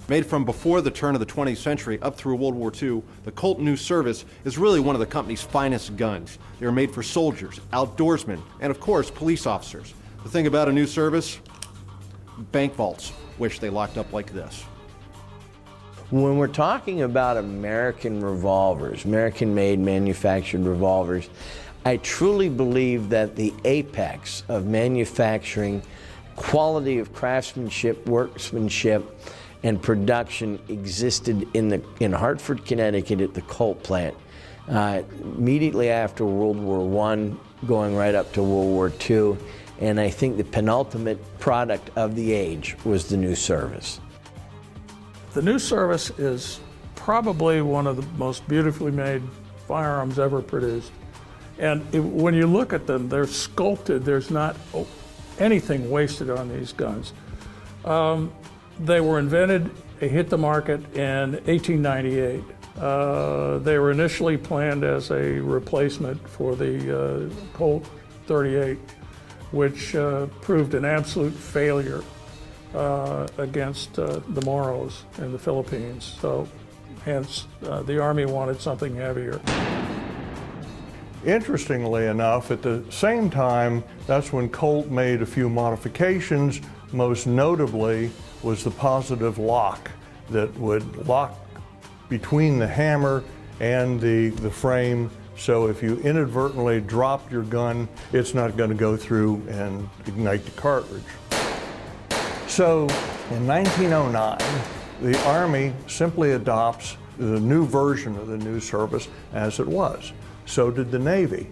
Made from before the turn of the 20th century up through World War II, the Colt New Service is really one of the company's finest guns. They are made for soldiers, outdoorsmen, and of course, police officers. The thing about a New Service, bank vaults wish they locked up like this. When we're talking about American revolvers, American-made manufactured revolvers, I truly believe that the apex of manufacturing, quality of craftsmanship, workmanship, and production existed in Hartford, Connecticut at the Colt plant. Immediately after World War I, going right up to World War II, and I think the penultimate product of the age was the New Service. The New Service is probably one of the most beautifully made firearms ever produced. And when you look at them, they're sculpted. There's not anything wasted on these guns. They were invented, they hit the market in 1898. They were initially planned as a replacement for the Colt 38, which proved an absolute failure against the Moros in the Philippines. So hence, the Army wanted something heavier. Interestingly enough, at the same time, that's when Colt made a few modifications. Most notably was the positive lock that would lock between the hammer and the frame, so if you inadvertently drop your gun, it's not going to go through and ignite the cartridge. So in 1909, the Army simply adopts the new version of the New Service as it was. So did the Navy.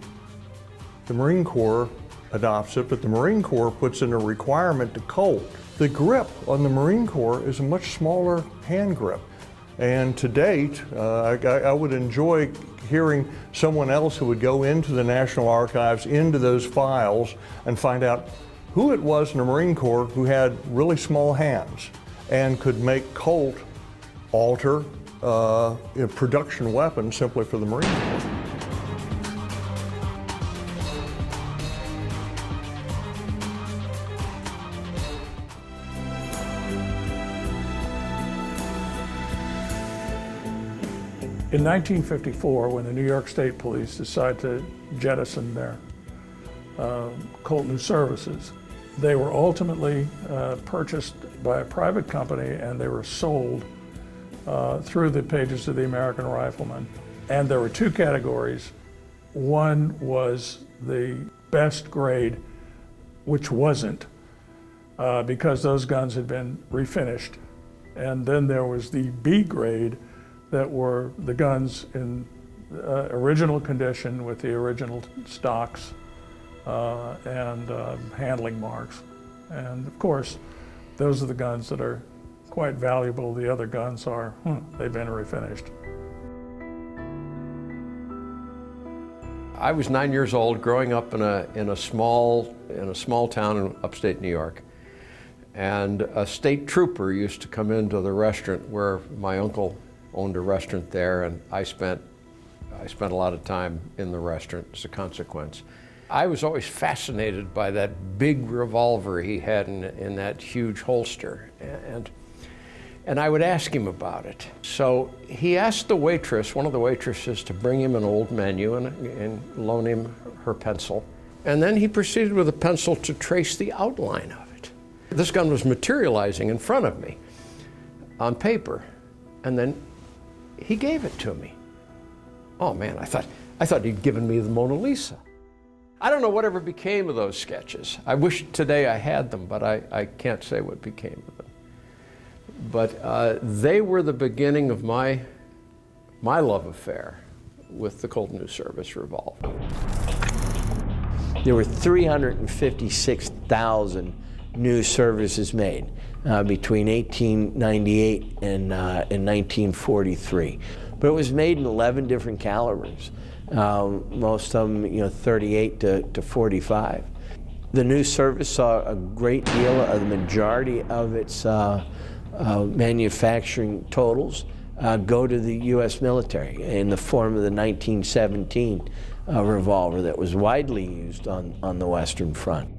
The Marine Corps adopts it, but the Marine Corps puts in a requirement to Colt. The grip on the Marine Corps is a much smaller hand grip. And to date, I would enjoy hearing someone else who would go into the National Archives, into those files, and find out who it was in the Marine Corps who had really small hands and could make Colt alter a production weapon simply for the Marine Corps. In 1954, when the New York State Police decided to jettison their Colt New Services, they were ultimately purchased by a private company, and they were sold through the pages of the American Rifleman. And there were two categories. One was the best grade, which wasn't, because those guns had been refinished. And then there was the B grade, that were the guns in original condition with the original stocks and handling marks. And of course, those are the guns that are quite valuable. The other guns are, they've been refinished. I was 9 years old, growing up in a small town in upstate New York. And a state trooper used to come into the restaurant where my uncle owned a restaurant there, and I spent a lot of time in the restaurant as a consequence. I was always fascinated by that big revolver he had in that huge holster, and I would ask him about it. So he asked the waitress, one of the waitresses, to bring him an old menu and loan him her pencil. And then he proceeded with a pencil to trace the outline of it. This gun was materializing in front of me on paper, and then he gave it to me. Oh man, I thought he'd given me the Mona Lisa. I don't know whatever became of those sketches. I wish today I had them, but I can't say what became of them. But they were the beginning of my love affair with the Colt New Service Revolver. There were 356,000 new services made between 1898 and 1943. But it was made in 11 different calibers, most of them 38 to 45. The New Service saw a great deal of the majority of its manufacturing totals go to the U.S. military in the form of the 1917 revolver that was widely used on the Western Front.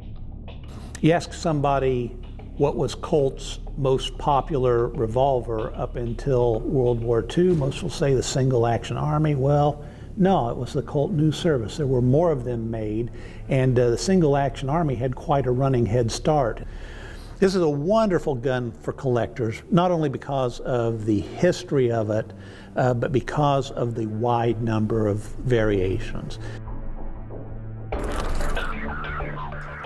You ask somebody what was Colt's most popular revolver up until World War II. Most will say the single action army. Well, no, it was the Colt New Service. There were more of them made, and the single action army had quite a running head start. This is a wonderful gun for collectors, not only because of the history of it, but because of the wide number of variations.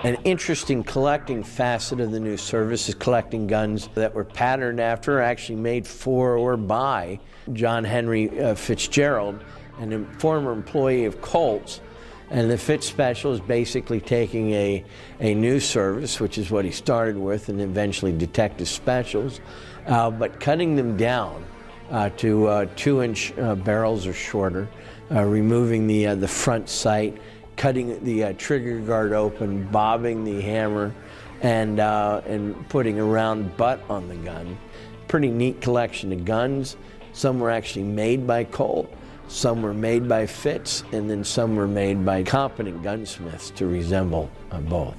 An interesting collecting facet of the New Service is collecting guns that were patterned after, or actually made for or by John Henry Fitzgerald, a former employee of Colt's. And the Fitz Special is basically taking a New Service, which is what he started with, and eventually Detective Specials, but cutting them down to 2-inch barrels or shorter, removing the front sight, cutting the trigger guard open, bobbing the hammer, and putting a round butt on the gun. Pretty neat collection of guns. Some were actually made by Colt, some were made by Fitz, and then some were made by competent gunsmiths to resemble both.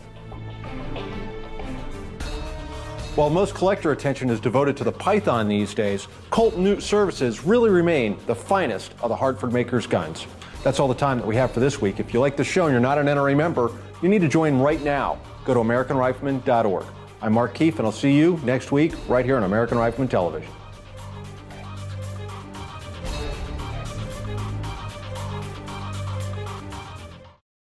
While most collector attention is devoted to the Python these days, Colt New Services really remain the finest of the Hartford makers' guns. That's all the time that we have for this week. If you like the show and you're not an NRA member, you need to join right now. Go to AmericanRifleman.org. I'm Mark Keefe, and I'll see you next week right here on American Rifleman Television.